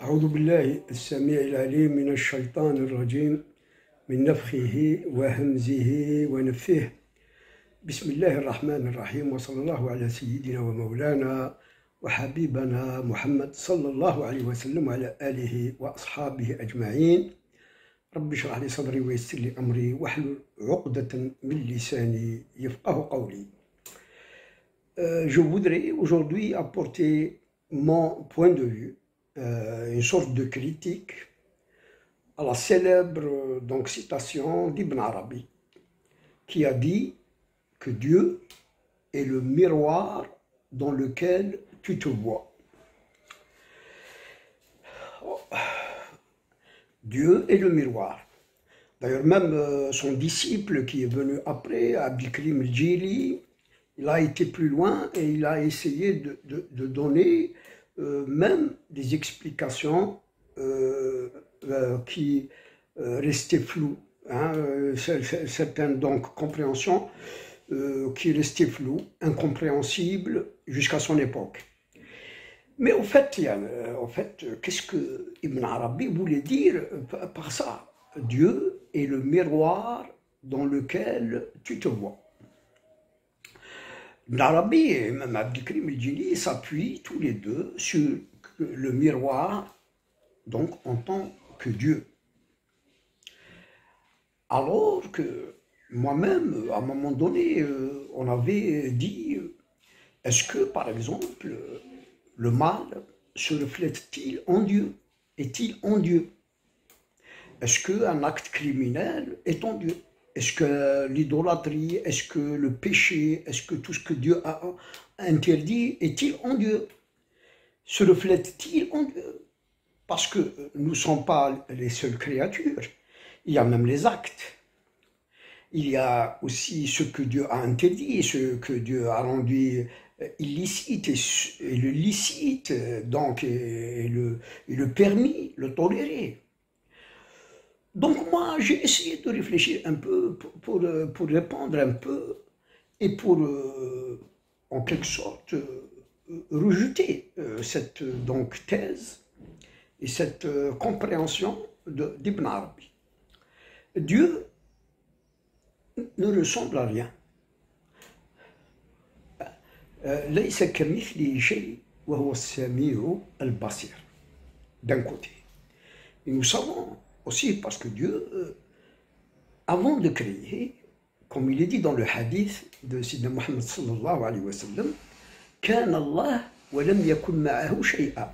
أعوذ بالله السميع العليم من الشيطان الرجيم من نفخه وهمزه ونفثه بسم الله الرحمن الرحيم وصلى الله على سيدنا ومولانا وحبيبنا محمد صلى الله عليه وسلم وعلى آله وأصحابه أجمعين. رب اشرح لي صدري ويسر لي أمري واحلل عقدة من لساني يفقه قولي. Je voudrais aujourd'hui apporter mon point de vue, une sorte de critique à la célèbre citation d'Ibn Arabi, qui a dit que Dieu est le miroir dans lequel tu te vois. Dieu est le miroir. D'ailleurs, même son disciple qui est venu après, Abdelkrim el-Jili, il a été plus loin et il a essayé de donner même des explications qui restaient floues, certaines compréhensions qui restaient floues, incompréhensibles jusqu'à son époque. Mais au fait, qu'est-ce que Ibn Arabi voulait dire par ça? Dieu est le miroir dans lequel tu te vois. Ibn Arabi et même Abdelkrim el-Jili s'appuient tous les deux sur le miroir, donc en tant que Dieu. Alors que moi-même, à un moment donné, on avait dit, est-ce que par exemple, le mal se reflète-t-il en Dieu? Est-il en Dieu? Est-ce qu'un acte criminel est en Dieu? Est-ce que l'idolâtrie, est-ce que le péché, est-ce que tout ce que Dieu a interdit est-il en Dieu? Se reflète-t-il en Dieu? Parce que nous ne sommes pas les seules créatures. Il y a même les actes. Il y a aussi ce que Dieu a interdit, ce que Dieu a rendu illicite et le licite, donc et le permis, le toléré. Donc moi, j'ai essayé de réfléchir un peu pour répondre un peu et pour, en quelque sorte, rejeter cette thèse et cette compréhension d'Ibn Arabi. Dieu ne ressemble à rien. ليس كمثله شيء وهو السميع البصير. D'un côté. Et nous savons aussi parce que Dieu, avant de créer, comme il est dit dans le hadith de Sayyidina Muhammad sallallahu alayhi wa sallam, كان الله ولم يكن معه شيئا.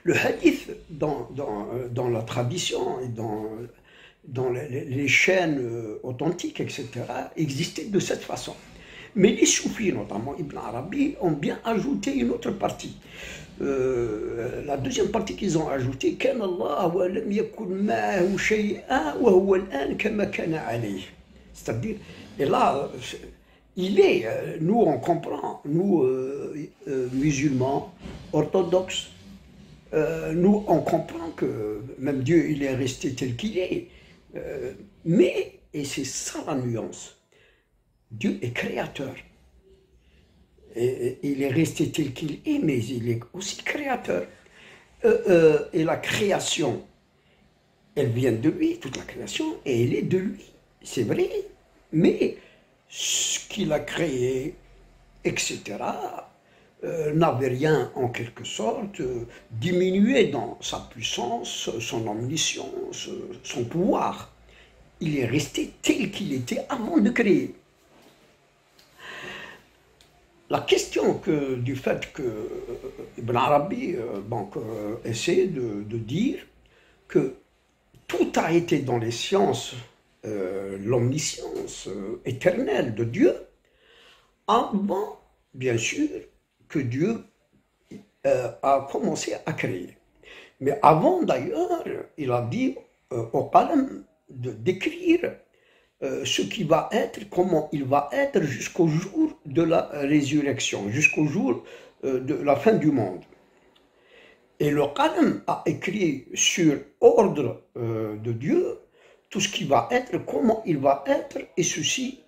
Le hadith dans la tradition et dans les chaînes authentiques, etc., existait de cette façon. Mais les soufis, notamment Ibn Arabi, ont bien ajouté une autre partie. La deuxième partie qu'ils ont ajoutée, كان الله ولم يكن معه شيئا وهو الآن كما كان عليه. C'est-à-dire, et là, nous on comprend, nous musulmans, orthodoxes, nous on comprend que même Dieu il est resté tel qu'il est, mais, et c'est ça la nuance, Dieu est créateur. Et il est resté tel qu'il est, mais il est aussi créateur. Et la création, elle vient de lui, toute la création, et elle est de lui, c'est vrai. Mais ce qu'il a créé, etc., n'avait rien, en quelque sorte, diminué dans sa puissance, son omniscience, son pouvoir. Il est resté tel qu'il était avant de créer. La question du fait que Ibn Arabi essaie de dire que tout a été dans les sciences, l'omniscience éternelle de Dieu, avant, bien sûr, que Dieu a commencé à créer. Mais avant d'ailleurs, il a dit au Qalam de décrire ce qui va être, comment il va être jusqu'au jour de la résurrection, jusqu'au jour de la fin du monde. Et le Qalam a écrit sur ordre de Dieu tout ce qui va être, comment il va être, et ceci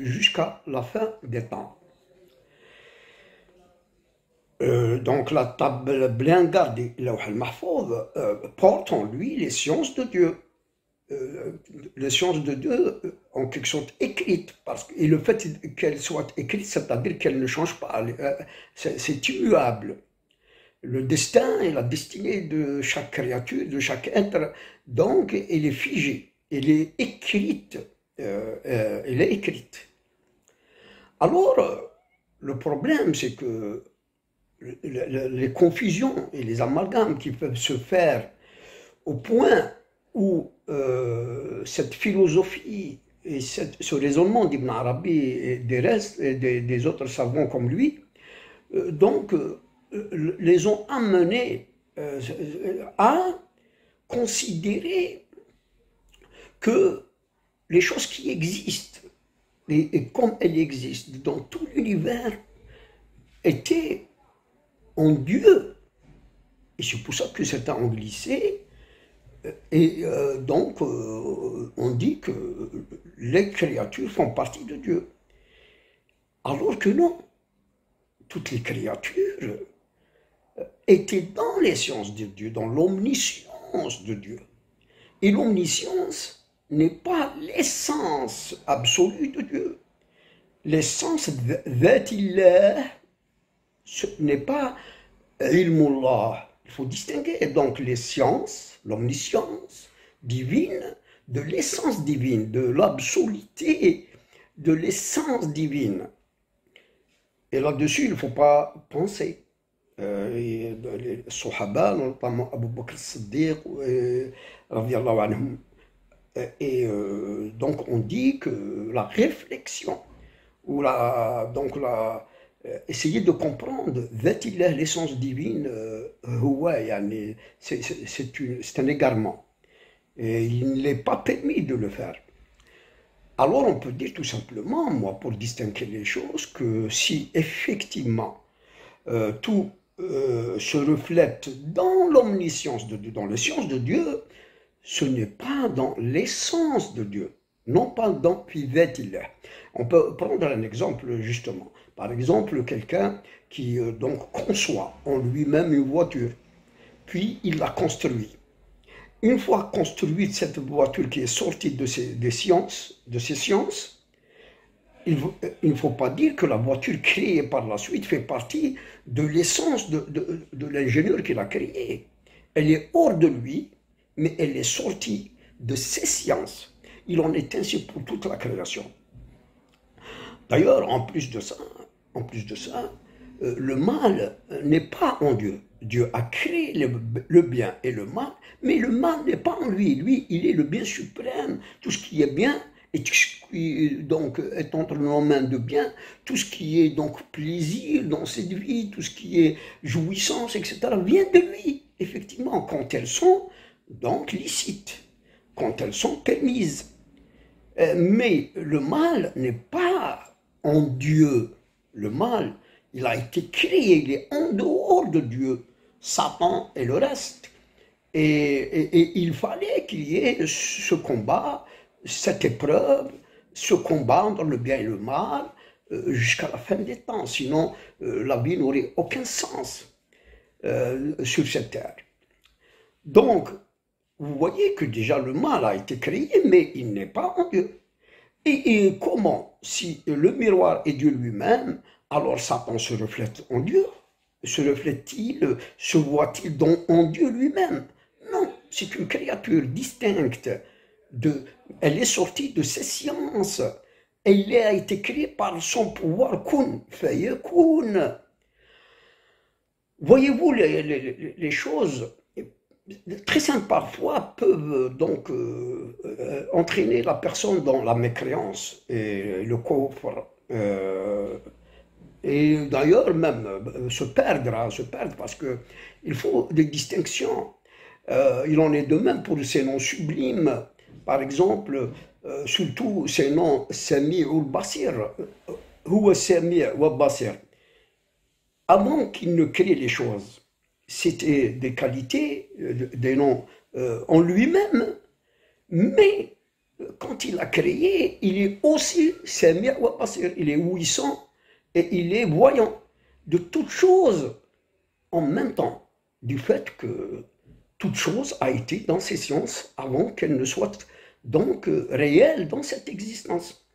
jusqu'à la fin des temps. Donc la table bien gardée, Lawh al-Mahfouz, porte en lui les sciences de Dieu. Les sciences de Dieu en quelque sorte écrites, et le fait qu'elles soient écrites, c'est-à-dire qu'elles ne changent pas, c'est immuable. Le destin et la destinée de chaque créature, de chaque être, donc elle est figée, elle est écrite, elle est écrite. Alors, le problème, c'est que les confusions et les amalgames qui peuvent se faire au point où cette philosophie et ce raisonnement d'Ibn Arabi et des restes et des autres savants comme lui, les ont amenés à considérer que les choses qui existent, et comme elles existent dans tout l'univers, étaient en Dieu. Et c'est pour ça que certains ont glissé. Et donc, on dit que les créatures font partie de Dieu. Alors que non, toutes les créatures étaient dans les sciences de Dieu, dans l'omniscience de Dieu. Et l'omniscience n'est pas l'essence absolue de Dieu. L'essence dhatillah, ce n'est pas ilmullah. Il faut distinguer donc les sciences, l'omniscience divine, de l'essence divine, de l'absoluté, de l'essence divine. Et là-dessus, il ne faut pas penser. Les Sahaba, notamment Abu Bakr as-Siddiq, radiyallahu anhum. Et donc on dit que la réflexion, ou essayer de comprendre l'essence divine, c'est un égarement. Et il n'est pas permis de le faire. Alors on peut dire tout simplement, moi, pour distinguer les choses, que si effectivement tout se reflète dans l'omniscience de Dieu, dans les sciences de Dieu, ce n'est pas dans l'essence de Dieu, non pas dans Fivetillah. On peut prendre un exemple justement. Par exemple, quelqu'un qui donc conçoit en lui-même une voiture, puis il la construit. Une fois construite cette voiture qui est sortie de ces sciences, il ne faut pas dire que la voiture créée par la suite fait partie de l'essence de l'ingénieur qui l'a créée. Elle est hors de lui, mais elle est sortie de ses sciences. Il en est ainsi pour toute la création. D'ailleurs, en plus de ça, le mal n'est pas en Dieu. Dieu a créé le bien et le mal, mais le mal n'est pas en lui. Lui, il est le bien suprême. Tout ce qui est bien et tout ce qui donc est entre nos mains de bien, tout ce qui est donc plaisir dans cette vie, tout ce qui est jouissance, etc., vient de lui. Effectivement, quand elles sont donc licites, quand elles sont permises. Mais le mal n'est pas en Dieu. Le mal, il a été créé, il est en dehors de Dieu, Satan et le reste. Et il fallait qu'il y ait ce combat, cette épreuve, ce combat entre le bien et le mal, jusqu'à la fin des temps. Sinon, la vie n'aurait aucun sens sur cette terre. Donc, vous voyez que déjà le mal a été créé, mais il n'est pas en Dieu. Et comment, si le miroir est Dieu lui-même, alors Satan se reflète en Dieu? Se reflète-t-il, se voit-il en Dieu lui-même? Non, c'est une créature distincte. Elle est sortie de ses sciences. Elle a été créée par son pouvoir kun, fayakun. Voyez-vous, les choses très simples parfois peuvent donc entraîner la personne dans la mécréance et le coffre. Et d'ailleurs même se perdre parce qu'il faut des distinctions. Il en est de même pour ces noms sublimes. Par exemple, surtout ces noms Sami ou Basir. Huwa Sami wa Basir. Avant qu'il ne crée les choses, c'était des qualités, des noms en lui-même, mais quand il a créé, il est aussi Sami wa Basir. Il est ouïssant et il est voyant de toutes choses. en même temps du fait que toute chose a été dans ces sciences avant qu'elle ne soit donc réelle dans cette existence.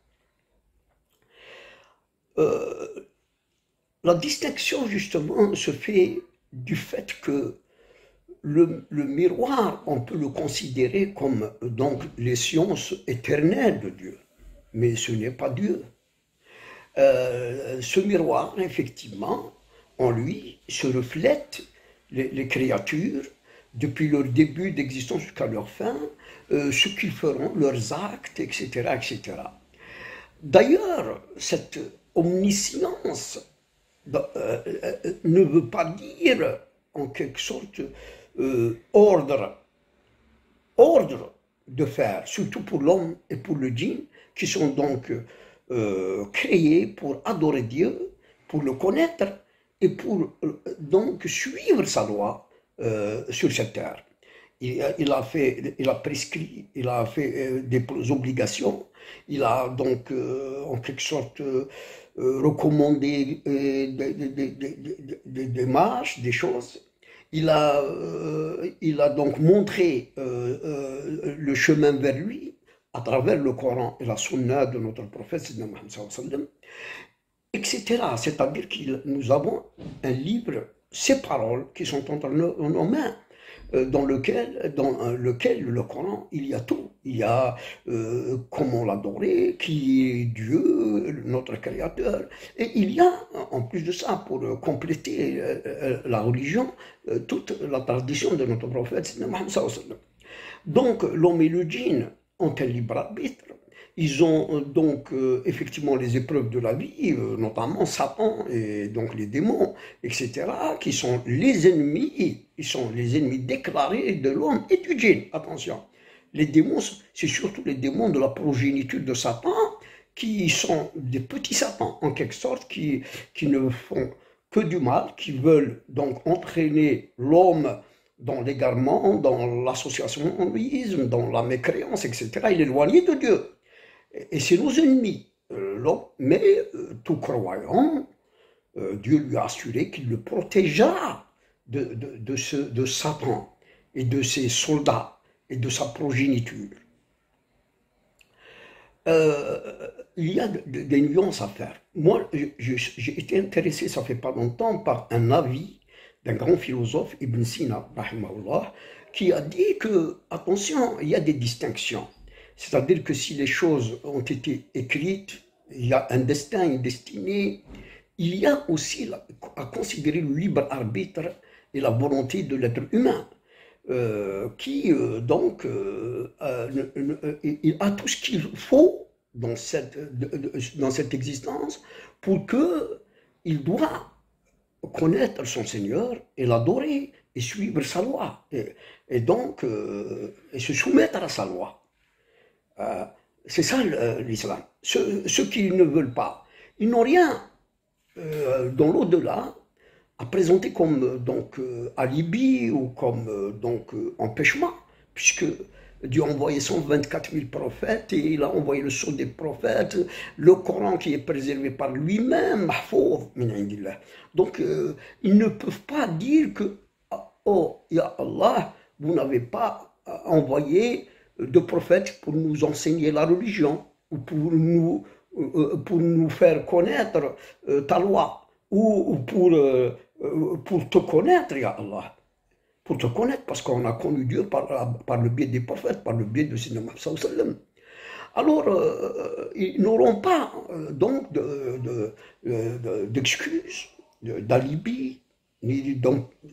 La distinction justement se fait du fait que le miroir, on peut le considérer comme donc les sciences éternelles de Dieu, mais ce n'est pas Dieu. Ce miroir, effectivement, en lui se reflètent les créatures depuis leur début d'existence jusqu'à leur fin, ce qu'ils feront, leurs actes, etc., etc. D'ailleurs, cette omniscience ne veut pas dire, en quelque sorte, ordre de faire, surtout pour l'homme et pour le djinn, qui sont donc créés pour adorer Dieu, pour le connaître et pour donc suivre sa loi sur cette terre. Il a prescrit, il a fait des obligations, il a donc en quelque sorte recommandé des marches, des choses. Il a donc montré le chemin vers lui à travers le Coran et la Sunna de notre prophète, etc. C'est-à-dire que nous avons un livre, ces paroles qui sont entre nos mains, dans lequel le Coran, il y a tout. Il y a comment l'adorer, qui est Dieu, notre Créateur. Et il y a, en plus de ça, pour compléter la religion, toute la tradition de notre prophète. Donc, l'homme et le djinn ont un libre arbitre. Ils ont donc effectivement les épreuves de la vie, notamment Satan et donc les démons, etc., qui sont les ennemis, ils sont les ennemis déclarés de l'homme et du djinn. Attention, les démons, c'est surtout les démons de la progéniture de Satan, qui sont des petits satans, en quelque sorte, qui ne font que du mal, qui veulent donc entraîner l'homme dans l'égarement, dans l'associationnisme, dans la mécréance, etc., et l'éloigner de Dieu. Et c'est nos ennemis. Mais tout croyant, Dieu lui a assuré qu'il le protégera de Satan et de ses soldats et de sa progéniture. Il y a des nuances à faire. Moi, j'ai été intéressé, ça fait pas longtemps, par un avis d'un grand philosophe, Ibn Sina, qui a dit que, attention, il y a des distinctions. C'est-à-dire que si les choses ont été écrites, il y a un destin, une destinée, il y a aussi à considérer le libre arbitre et la volonté de l'être humain, qui donc il a tout ce qu'il faut dans cette existence pour qu'il doit connaître son Seigneur et l'adorer et suivre sa loi, et donc et se soumettre à sa loi. C'est ça l'islam. Ceux qui ne veulent pas, ils n'ont rien dans l'au-delà à présenter comme donc alibi ou comme donc empêchement, puisque Dieu a envoyé 124 000 prophètes et il a envoyé le sceau des prophètes, le Coran qui est préservé par lui-même, mahfouz min indillah. Donc ils ne peuvent pas dire que oh, ya Allah, vous n'avez pas envoyé de prophètes pour nous enseigner la religion ou pour nous faire connaître ta loi ou pour te connaître, ya Allah. Pour te connaître, parce qu'on a connu Dieu par le biais des prophètes, par le biais de Sayyidina Muhammad sallallahu alayhi wa sallam. Alors, ils n'auront pas donc d'excuses, d'alibi,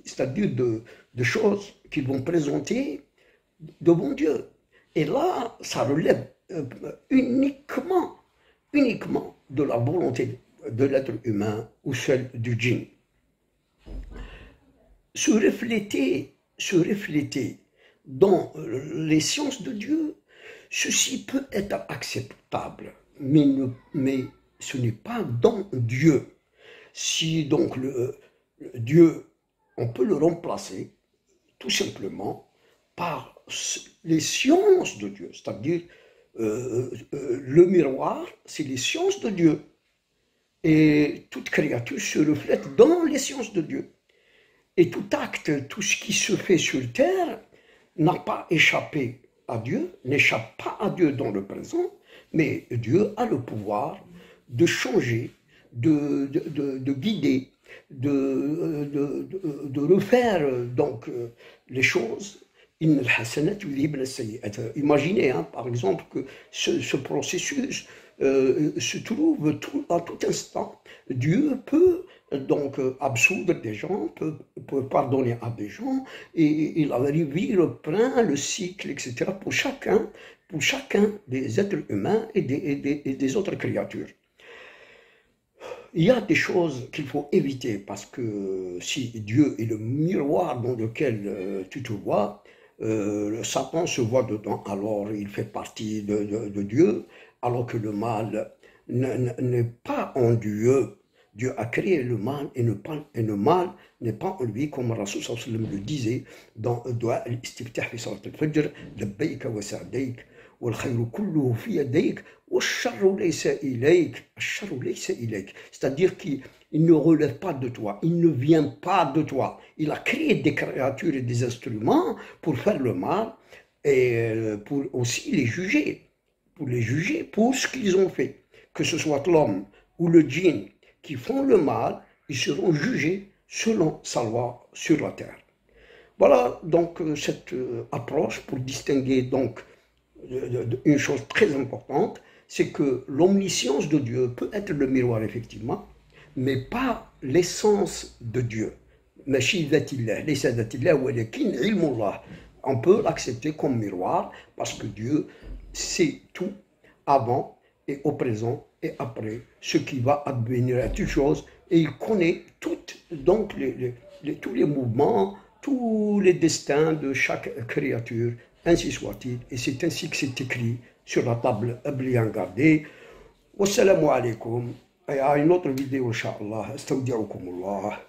c'est-à-dire de choses qu'ils vont présenter devant Dieu. Et là, ça relève uniquement de la volonté de l'être humain ou celle du djinn. Se refléter dans les sciences de Dieu, ceci peut être acceptable, mais ce n'est pas dans Dieu. Si donc Dieu, on peut le remplacer tout simplement par les sciences de Dieu, c'est-à-dire le miroir, c'est les sciences de Dieu. Et toute créature se reflète dans les sciences de Dieu. Et tout acte, tout ce qui se fait sur terre n'a pas échappé à Dieu, n'échappe pas à Dieu dans le présent, mais Dieu a le pouvoir de changer, de guider, de refaire donc les choses. Imaginez, hein, par exemple, que ce processus se trouve à tout instant. Dieu peut donc absoudre des gens, peut pardonner à des gens, et il reprend le cycle, etc., pour chacun des êtres humains et des autres créatures. Il y a des choses qu'il faut éviter, parce que si Dieu est le miroir dans lequel tu te vois, Satan se voit dedans, alors il fait partie de Dieu, alors que le mal n'est pas en Dieu. Dieu a créé le mal et le mal n'est pas en lui, comme Rasul sallallahu alayhi wa sallam le disait dans Dua al-Istiftah fi Salat al-Fajr, Labbayka wa sa'dayk, wal khayru kulluhu fi yadayk, wa sharru laysa ilayk, sharru laysa ilayk. C'est-à-dire qu'il ne relève pas de toi, il ne vient pas de toi. Il a créé des créatures et des instruments pour faire le mal et pour aussi les juger pour ce qu'ils ont fait. Que ce soit l'homme ou le djinn qui font le mal, ils seront jugés selon sa loi sur la terre. Voilà donc cette approche pour distinguer donc une chose très importante, c'est que l'omniscience de Dieu peut être le miroir effectivement, mais pas l'essence de Dieu. On peut l'accepter comme miroir parce que Dieu sait tout avant et au présent et après ce qui va advenir à toute chose, et il connaît donc tous les mouvements, tous les destins de chaque créature, ainsi soit-il, et c'est ainsi que c'est écrit sur la table bien gardée. Wassalamu alaikum, et à une autre vidéo, Inch'Allah, astawdi'ukumullah.